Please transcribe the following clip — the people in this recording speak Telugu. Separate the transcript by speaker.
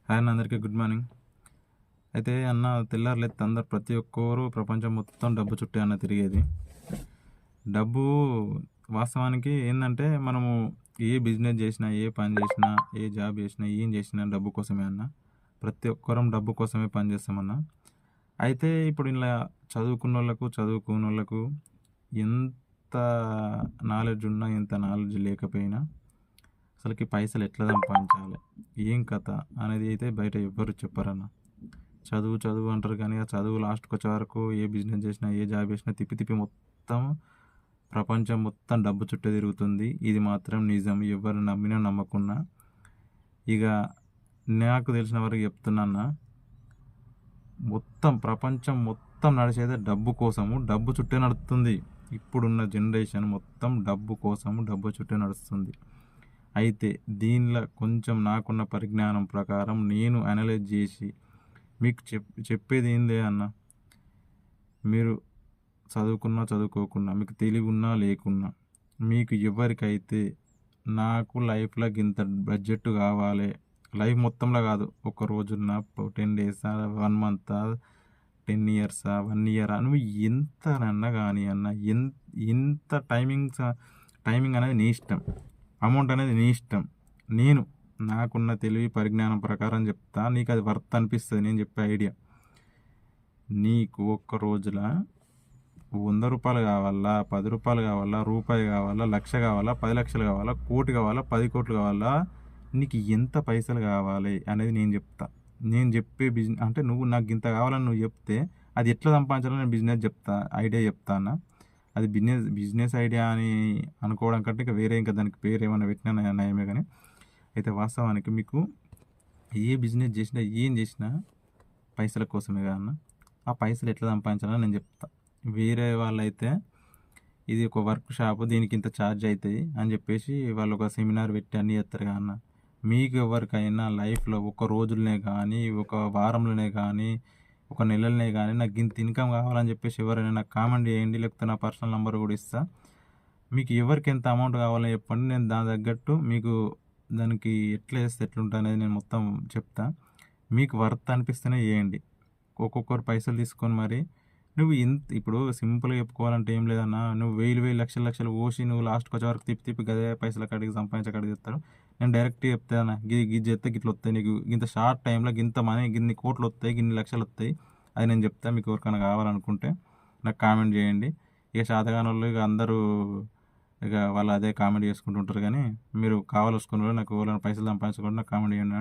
Speaker 1: హాయ్ అన్న, అందరికీ గుడ్ మార్నింగ్. అయితే అన్న, తెల్లారులేస్తే అందరు ప్రతి ఒక్కరు ప్రపంచం మొత్తం డబ్బు చుట్టే అన్న తిరిగేది. డబ్బు వాస్తవానికి ఏంటంటే, మనము ఏ బిజినెస్ చేసినా, ఏ పని చేసినా, ఏ జాబ్ చేసినా, ఏం చేసినా డబ్బు కోసమే అన్న. ప్రతి ఒక్కరం డబ్బు కోసమే పని చేస్తామన్న. అయితే ఇప్పుడు ఇలా చదువుకున్నోళ్ళకు ఎంత నాలెడ్జ్ ఉన్నా, ఎంత నాలెడ్జ్ లేకపోయినా అసలుకి పైసలు ఎట్లా సంపాదించాలి, ఏం కథ అనేది అయితే బయట ఎవ్వరు చెప్పరన్న. చదువు చదువు అంటారు కానీ ఆ చదువు లాస్ట్కి వచ్చే వరకు ఏ బిజినెస్ చేసినా, ఏ జాబ్ చేసినా తిప్పి తిప్పి మొత్తం ప్రపంచం మొత్తం డబ్బు చుట్టే తిరుగుతుంది. ఇది మాత్రం నిజం, ఎవరు నమ్మినా నమ్మకున్నా. ఇక నాకు తెలిసిన వరకు చెప్తున్నా, మొత్తం ప్రపంచం మొత్తం నడిచేదే డబ్బు కోసము, డబ్బు చుట్టే నడుస్తుంది. ఇప్పుడున్న జనరేషన్ మొత్తం డబ్బు కోసము, డబ్బు చుట్టే నడుస్తుంది. అయితే దీనిలో కొంచెం నాకున్న పరిజ్ఞానం ప్రకారం నేను అనలైజ్ చేసి మీకు చెప్పేది ఏం లేదన్న. మీరు చదువుకున్నా చదువుకోకున్నా, మీకు తెలివి ఉన్నా లేకున్నా, మీకు ఎవరికైతే నాకు లైఫ్లో ఇంత బడ్జెట్ కావాలి, లైఫ్ మొత్తంలో కాదు, ఒక రోజున్న 10 డేసా, 1 మంతా, 10 ఇయర్సా, 1 ఇయరా, నువ్వు ఎంతనన్నా కానీ అన్న, ఎంత టైమింగ్ అనేది నీ ఇష్టం, అమౌంట్ అనేది నీ ఇష్టం. నేను నాకున్న తెలివి పరిజ్ఞానం ప్రకారం చెప్తా, నీకు అది వర్త్ అనిపిస్తుంది నేను చెప్పే ఐడియా. నీకు ఒక్క రోజుల 100 రూపాయలు కావాలా, 10 రూపాయలు కావాలా, రూపాయి కావాలా, 1,00,000 కావాలా, 10 లక్షలు కావాలా, కోటి కావాలా, 10 కోట్లు కావాలా, నీకు ఎంత పైసలు కావాలి అనేది నేను చెప్తా. నేను చెప్పే బిజినెస్ అంటే, నువ్వు నాకు ఇంత కావాలని నువ్వు చెప్తే అది ఎట్లా సంపాదించాలో నేను బిజినెస్ చెప్తా, ఐడియా చెప్తాను. అది బిజినెస్ ఐడియా అని అనుకోవడం కంటే ఇంకా వేరే, ఇంకా దానికి పేరు ఏమైనా పెట్టినా నయమే. కానీ అయితే వాస్తవానికి మీకు ఏ బిజినెస్ చేసినా, ఏం చేసినా పైసల కోసమే కాదన్న. ఆ పైసలు ఎట్లా సంపాదించాలని నేను చెప్తా. వేరే వాళ్ళైతే ఇది ఒక వర్క్ షాప్, దీనికి ఇంత ఛార్జ్ అవుతాయి అని చెప్పేసి వాళ్ళు ఒక సెమినార్ పెట్టి అన్నీ చేస్తారు అన్న. మీకు ఎవరికైనా లైఫ్లో ఒక రోజులనే కానీ, ఒక వారంలోనే కానీ, ఒక నెలలనే కానీ నాకు ఇంత ఇన్కమ్ కావాలని చెప్పేసి ఎవరైనా నాకు కామెంట్ చేయండి, లేకపోతే నా పర్సనల్ నెంబర్ కూడా ఇస్తా. మీకు ఎవరికి ఎంత అమౌంట్ కావాలో చెప్పండి, నేను దాని తగ్గట్టు మీకు దానికి ఎట్లా చేస్తే ఎట్లుంటుంది అనేది నేను మొత్తం చెప్తా. మీకు వర్త్ అనిపిస్తేనే చేయండి. ఒక్కొక్కరు పైసలు తీసుకొని మరి నువ్వు ఇప్పుడు సింపుల్గా చెప్పుకోవాలంటే ఏం లేదన్నా, నువ్వు వేలు లక్షలు పోసి నువ్వు లాస్ట్కి వచ్చే వరకు తిప్పి గదే పైసలు కడిగి సంపాదించి చెప్తారు. నేను డైరెక్ట్ చెప్తాను, గిది చేస్తే గిట్ల వస్తాయి, నీకు ఇంత షార్ట్ టైంలో ఇంత మనీ, గిన్ని కోట్లు వస్తాయి, గిన్ని లక్షలు వస్తాయి, అది నేను చెప్తాను. మీకు ఎవరికైనా కావాలనుకుంటే నాకు కామెంట్ చేయండి. ఇక శాతగాని వాళ్ళు ఇక అందరూ ఇక వాళ్ళు అదే కామెంట్ చేసుకుంటుంటారు. కానీ మీరు కావాల్సుకున్న వాళ్ళు, నాకు ఎవరైనా పైసలు సంపాదించుకుంటే నాకు కామెంట్ చేయండి.